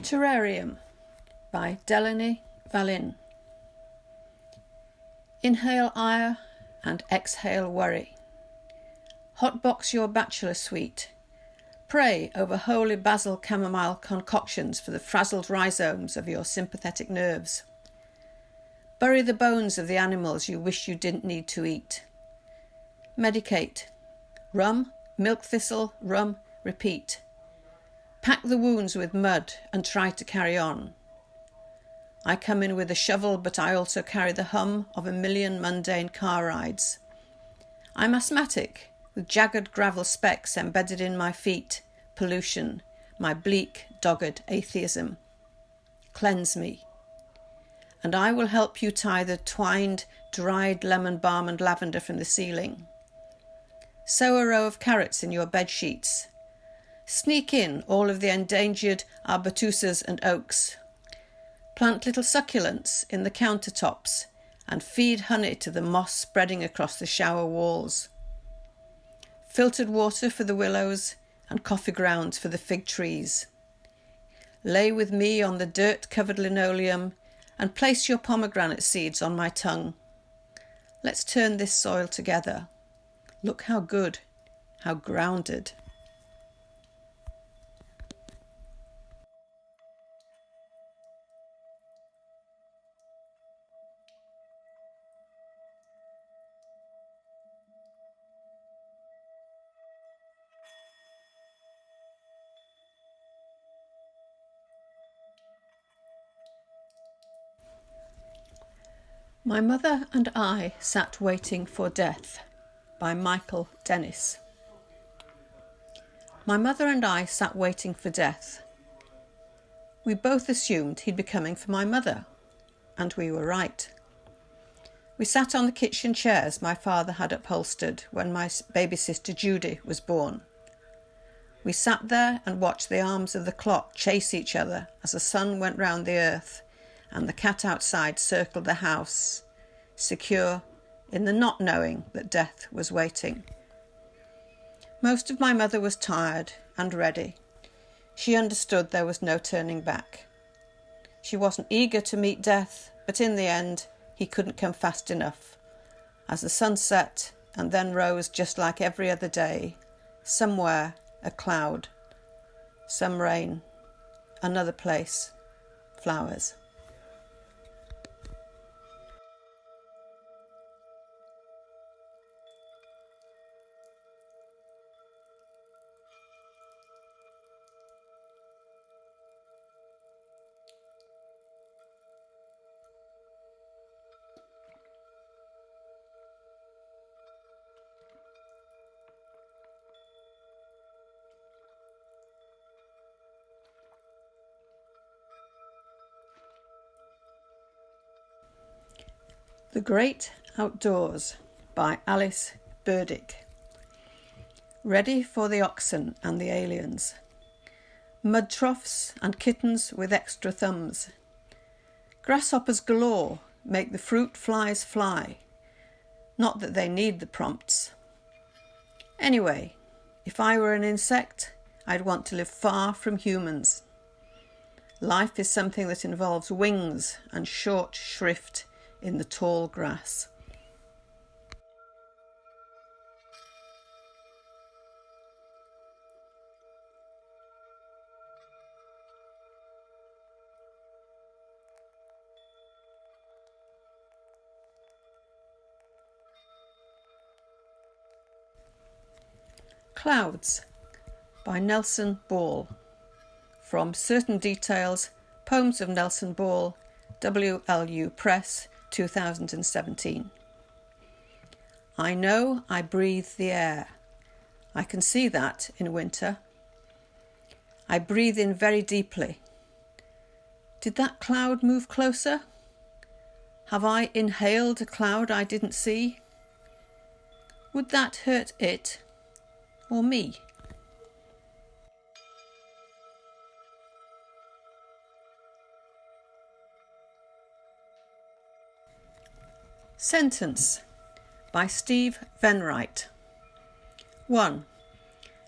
Terrarium by Délani, Valin. Inhale ire and exhale worry. Hotbox your bachelor suite. Pray over holy basil chamomile concoctions for the frazzled rhizomes of your sympathetic nerves. Bury the bones of the animals you wish you didn't need to eat. Medicate. Rum, milk thistle, rum, repeat. Pack the wounds with mud and try to carry on. I come in with a shovel, but I also carry the hum of a million mundane car rides. I'm asthmatic, with jagged gravel specks embedded in my feet, pollution, my bleak, dogged atheism. Cleanse me. And I will help you tie the twined, dried lemon balm and lavender from the ceiling. Sow a row of carrots in your bed sheets. Sneak in all of the endangered arbutusas and oaks. Plant little succulents in the countertops and feed honey to the moss spreading across the shower walls. Filtered water for the willows and coffee grounds for the fig trees. Lay with me on the dirt-covered linoleum and place your pomegranate seeds on my tongue. Let's turn this soil together. Look how good, how grounded. My Mother and I Sat Waiting for Death by Michael Dennis. My mother and I sat waiting for death. We both assumed he'd be coming for my mother, and we were right. We sat on the kitchen chairs my father had upholstered when my baby sister Judy was born. We sat there and watched the arms of the clock chase each other as the sun went round the earth and the cat outside circled the house, secure in the not knowing that death was waiting. Most of my mother was tired and ready. She understood there was no turning back. She wasn't eager to meet death, but in the end he couldn't come fast enough. As the sun set and then rose just like every other day, somewhere a cloud, some rain, another place, flowers. The Great Outdoors by Alice Burdick. Ready for the oxen and the aliens. Mud troughs and kittens with extra thumbs. Grasshoppers galore make the fruit flies fly. Not that they need the prompts. Anyway, if I were an insect, I'd want to live far from humans. Life is something that involves wings and short shrift in the tall grass. Clouds by Nelson Ball. From Certain Details, Poems of Nelson Ball, WLU Press, 2017. I know I breathe the air. I can see that in winter. I breathe in very deeply. Did that cloud move closer? Have I inhaled a cloud I didn't see? Would that hurt it or me? Sentence by Steve Venright. 1.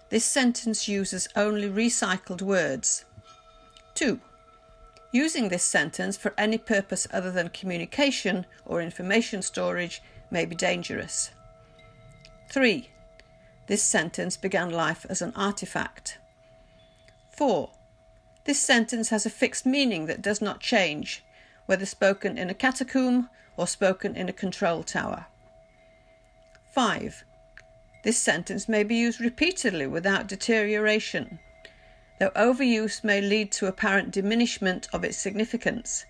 This sentence uses only recycled words. 2. Using this sentence for any purpose other than communication or information storage may be dangerous. 3. This sentence began life as an artifact. 4. This sentence has a fixed meaning that does not change, whether spoken in a catacomb or spoken in a control tower. 5. This sentence may be used repeatedly without deterioration, though overuse may lead to apparent diminishment of its significance,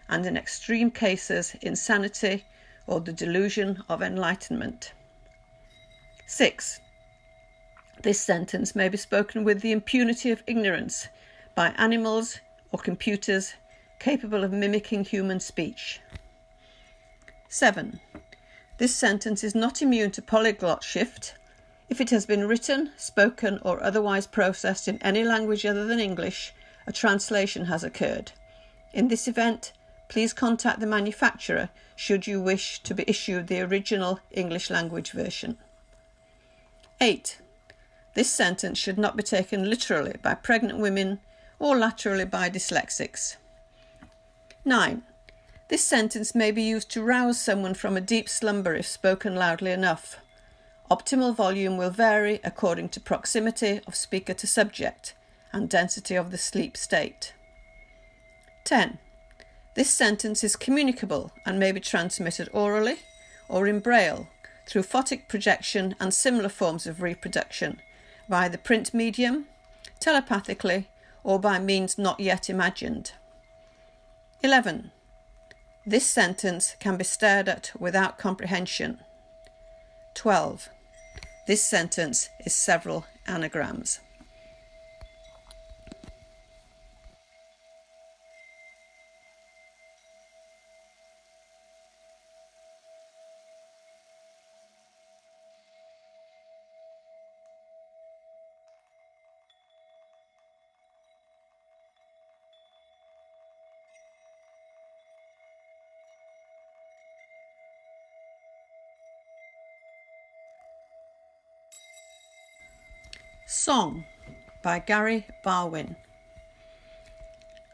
and in extreme cases insanity or the delusion of enlightenment. 6. This sentence may be spoken with the impunity of ignorance by animals or computers capable of mimicking human speech. 7. This sentence is not immune to polyglot shift. If it has been written, spoken, or otherwise processed in any language other than English, a translation has occurred. In this event, please contact the manufacturer should you wish to be issued the original English language version. 8. This sentence should not be taken literally by pregnant women or laterally by dyslexics. 9. This sentence may be used to rouse someone from a deep slumber if spoken loudly enough. Optimal volume will vary according to proximity of speaker to subject and density of the sleep state. 10. This sentence is communicable and may be transmitted orally or in braille through photic projection and similar forms of reproduction via the print medium, telepathically, or by means not yet imagined. 11. This sentence can be stared at without comprehension. 12. This sentence is several anagrams. Song by Gary Barwin.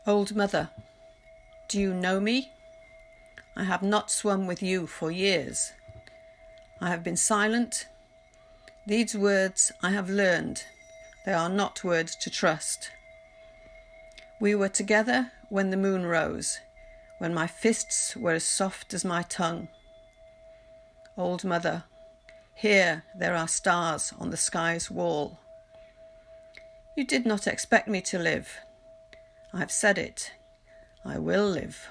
Old Mother, do you know me? I have not swum with you for years. I have been silent. These words I have learned. They are not words to trust. We were together when the moon rose, when my fists were as soft as my tongue. Old Mother, here there are stars on the sky's wall. You did not expect me to live. I've said it. I will live.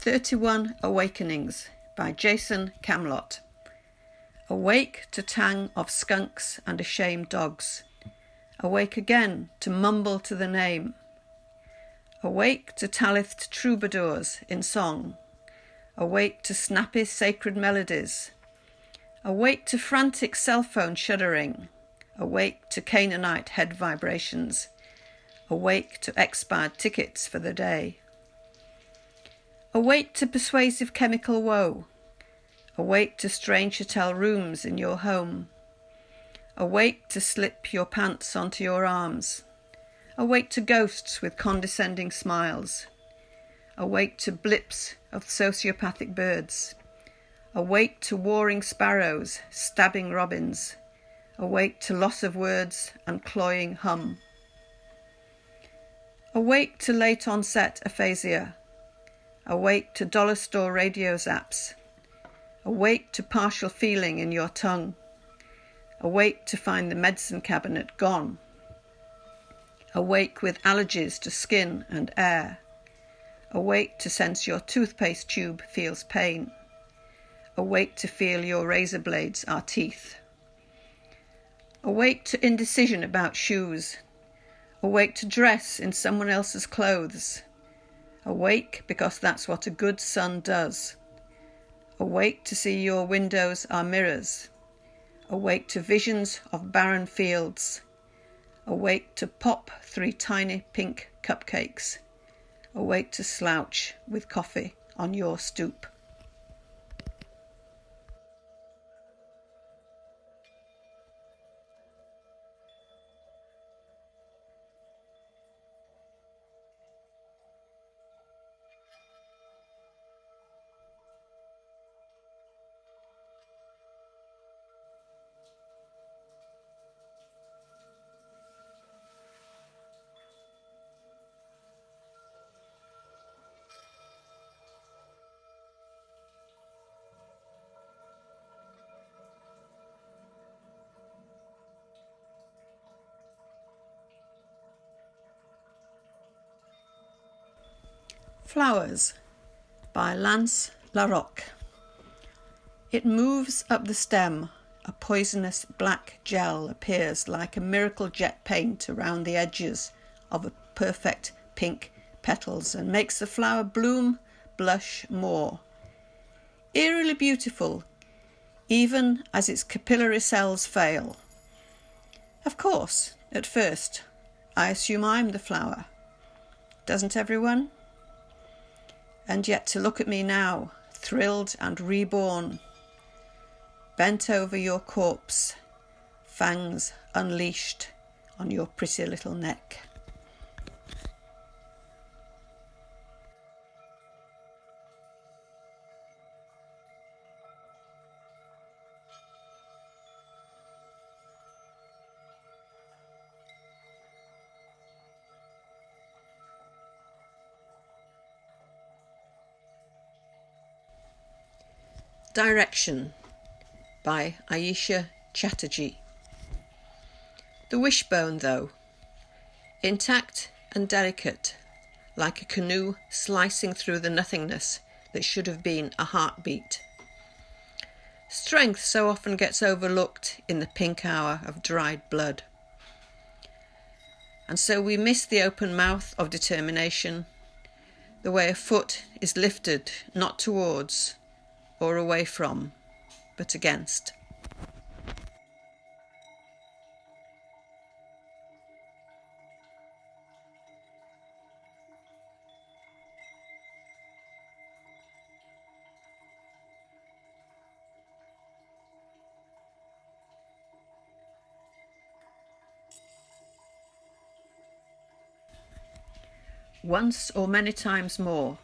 "31 Awakenings" by Jason Camlot. Awake to tang of skunks and ashamed dogs. Awake again to mumble to the name. Awake to talithed troubadours in song. Awake to snappy sacred melodies. Awake to frantic cell phone shuddering. Awake to Canaanite head vibrations. Awake to expired tickets for the day. Awake to persuasive chemical woe. Awake to strange hotel rooms in your home. Awake to slip your pants onto your arms. Awake to ghosts with condescending smiles. Awake to blips of sociopathic birds. Awake to warring sparrows, stabbing robins. Awake to loss of words and cloying hum. Awake to late onset aphasia. Awake to dollar store radio zaps. Awake to partial feeling in your tongue. Awake to find the medicine cabinet gone. Awake with allergies to skin and air. Awake to sense your toothpaste tube feels pain. Awake to feel your razor blades are teeth. Awake to indecision about shoes. Awake to dress in someone else's clothes. Awake because that's what a good son does. Awake to see your windows are mirrors. Awake to visions of barren fields. Awake to pop 3 tiny pink cupcakes. Awake to slouch with coffee on your stoop. Flowers by Lance Larocque. It moves up the stem. A poisonous black gel appears like a miracle jet paint around the edges of a perfect pink petals and makes the flower bloom, blush more. Eerily beautiful, even as its capillary cells fail. Of course, at first, I assume I'm the flower. Doesn't everyone? And yet to look at me now, thrilled and reborn, bent over your corpse, fangs unleashed on your pretty little neck. Direction by Ayesha Chatterjee. The wishbone, though, intact and delicate, like a canoe slicing through the nothingness that should have been a heartbeat. Strength so often gets overlooked in the pink hour of dried blood. And so we miss the open mouth of determination, the way a foot is lifted not towards or away from, but against. Once or Many Times More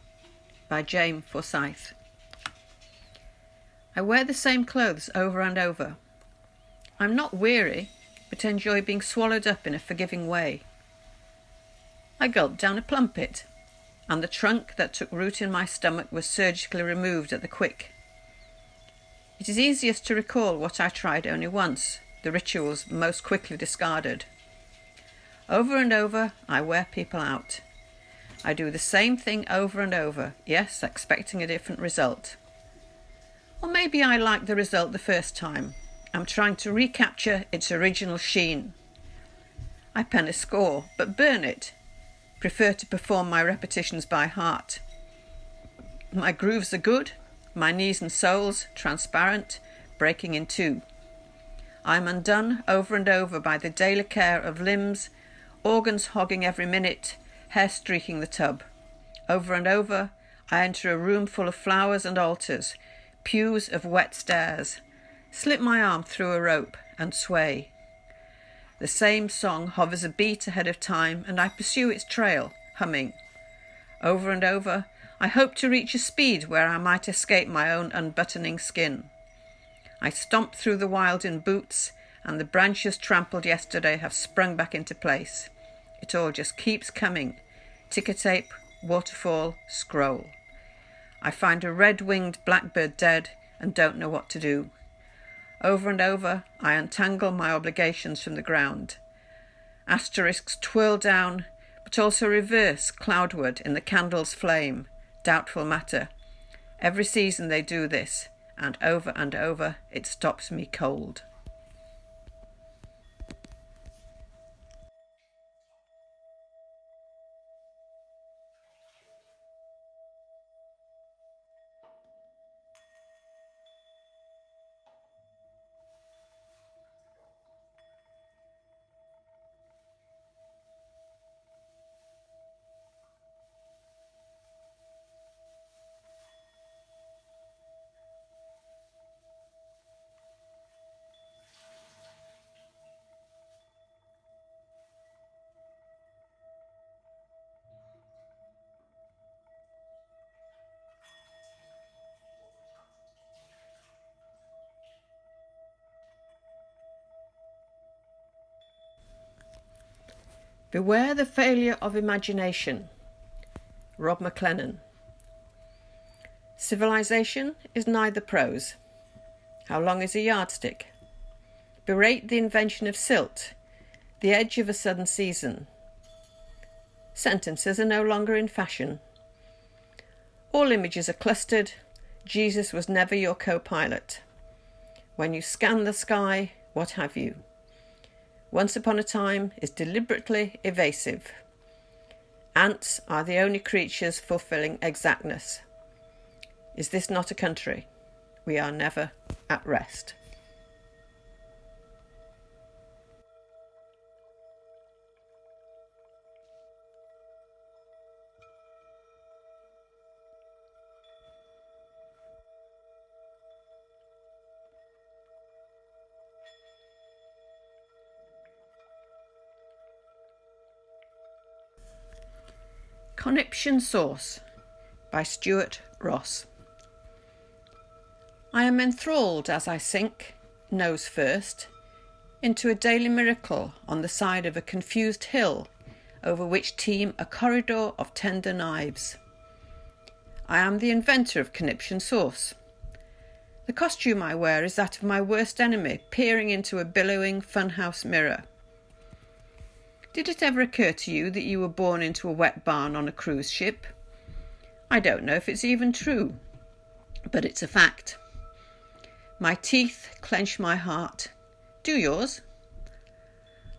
by Jaime Forsythe. I wear the same clothes over and over. I'm not weary, but enjoy being swallowed up in a forgiving way. I gulped down a plumpet, and the trunk that took root in my stomach was surgically removed at the quick. It is easiest to recall what I tried only once, the rituals most quickly discarded. Over and over, I wear people out. I do the same thing over and over, yes, expecting a different result. Or maybe I liked the result the first time. I'm trying to recapture its original sheen. I pen a score, but burn it. Prefer to perform my repetitions by heart. My grooves are good, my knees and soles transparent, breaking in two. I'm undone over and over by the daily care of limbs, organs hogging every minute, hair streaking the tub. Over and over, I enter a room full of flowers and altars, pews of wet stairs, slip my arm through a rope and sway. The same song hovers a beat ahead of time, and I pursue its trail, humming. Over and over, I hope to reach a speed where I might escape my own unbuttoning skin. I stomp through the wild in boots, and the branches trampled yesterday have sprung back into place. It all just keeps coming. Ticker tape, waterfall, scroll. I find a red-winged blackbird dead and don't know what to do. Over and over, I untangle my obligations from the ground. Asterisks twirl down, but also reverse cloudward in the candle's flame. Doubtful matter. Every season they do this, and over, it stops me cold. Beware the failure of imagination. Rob McLennan. Civilization is neither prose. How long is a yardstick? Berate the invention of silt, the edge of a sudden season. Sentences are no longer in fashion. All images are clustered. Jesus was never your co-pilot. When you scan the sky, what have you? Once upon a time is deliberately evasive. Ants are the only creatures fulfilling exactness. Is this not a country? We are never at rest. Conniption Sauce by Stuart Ross. I am enthralled as I sink, nose first, into a daily miracle on the side of a confused hill over which teem a corridor of tender knives. I am the inventor of Conniption Sauce. The costume I wear is that of my worst enemy peering into a billowing funhouse mirror. Did it ever occur to you that you were born into a wet barn on a cruise ship? I don't know if it's even true, but it's a fact. My teeth clench my heart. Do yours?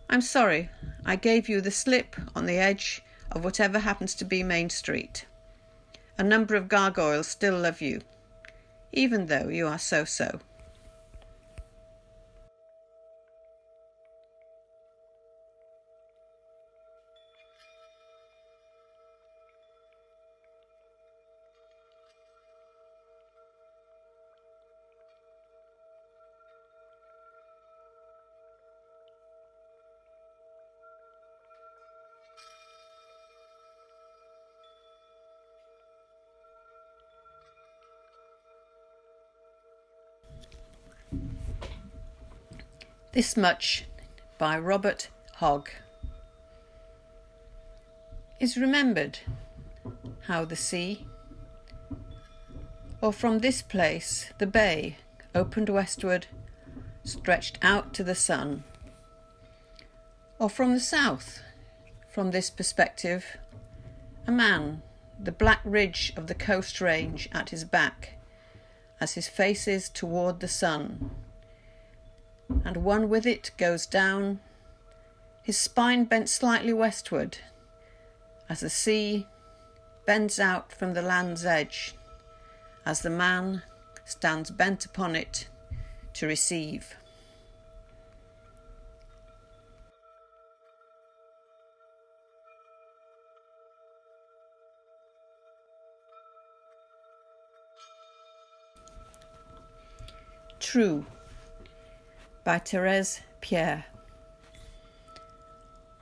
I'm sorry, I gave you the slip on the edge of whatever happens to be Main Street. A number of gargoyles still love you, even though you are so-so. This Much by Robert Hogg. Is remembered how the sea, or from this place the bay opened westward, stretched out to the sun, or from the south, from this perspective, a man, the black ridge of the coast range at his back, as his face is toward the sun, and one with it goes down, his spine bent slightly westward, as the sea bends out from the land's edge, as the man stands bent upon it to receive. True by Therese, Pierre.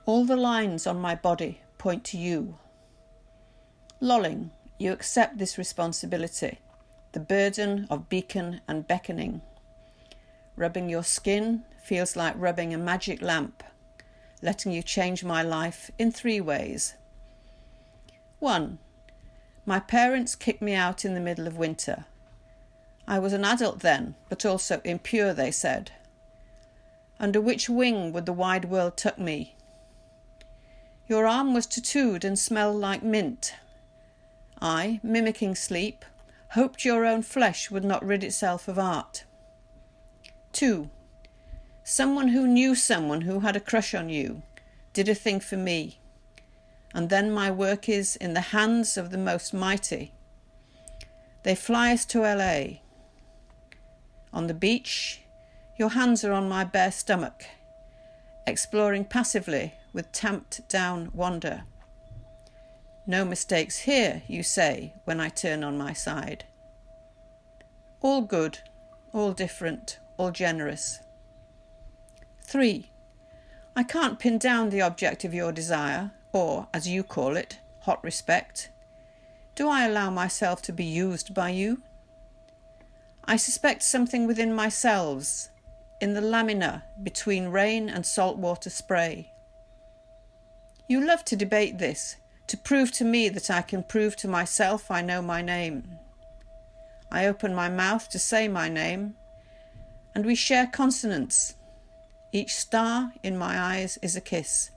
All the lines on my body point to you. Lolling, you accept this responsibility, the burden of beacon and beckoning. Rubbing your skin feels like rubbing a magic lamp, letting you change my life in 3 ways. 1. My parents kicked me out in the middle of winter. I was an adult then, but also impure, they said. Under which wing would the wide world tuck me? Your arm was tattooed and smelled like mint. I, mimicking sleep, hoped your own flesh would not rid itself of art. 2. Someone who knew someone who had a crush on you did a thing for me. And then my work is in the hands of the most mighty. They fly us to LA. On the beach, your hands are on my bare stomach, exploring passively with tamped down wonder. No mistakes here, you say, when I turn on my side. All good, all different, all generous. 3. I can't pin down the object of your desire, or, as you call it, hot respect. Do I allow myself to be used by you? I suspect something within myself, in the lamina between rain and saltwater spray. You love to debate this, to prove to me that I can prove to myself I know my name. I open my mouth to say my name, and we share consonants. Each star in my eyes is a kiss.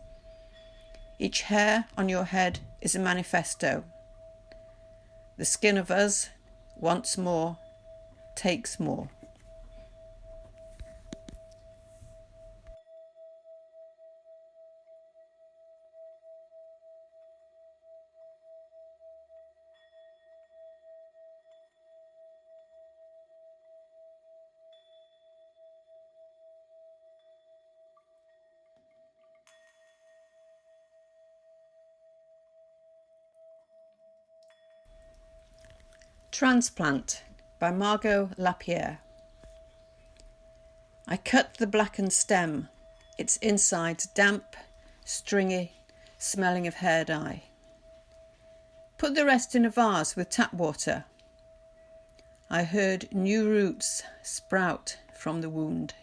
Each hair on your head is a manifesto. The skin of us, once more, takes more. Transplant by Margo Lapierre. I cut the blackened stem, its insides damp, stringy, smelling of hair dye. Put the rest in a vase with tap water. I heard new roots sprout from the wound.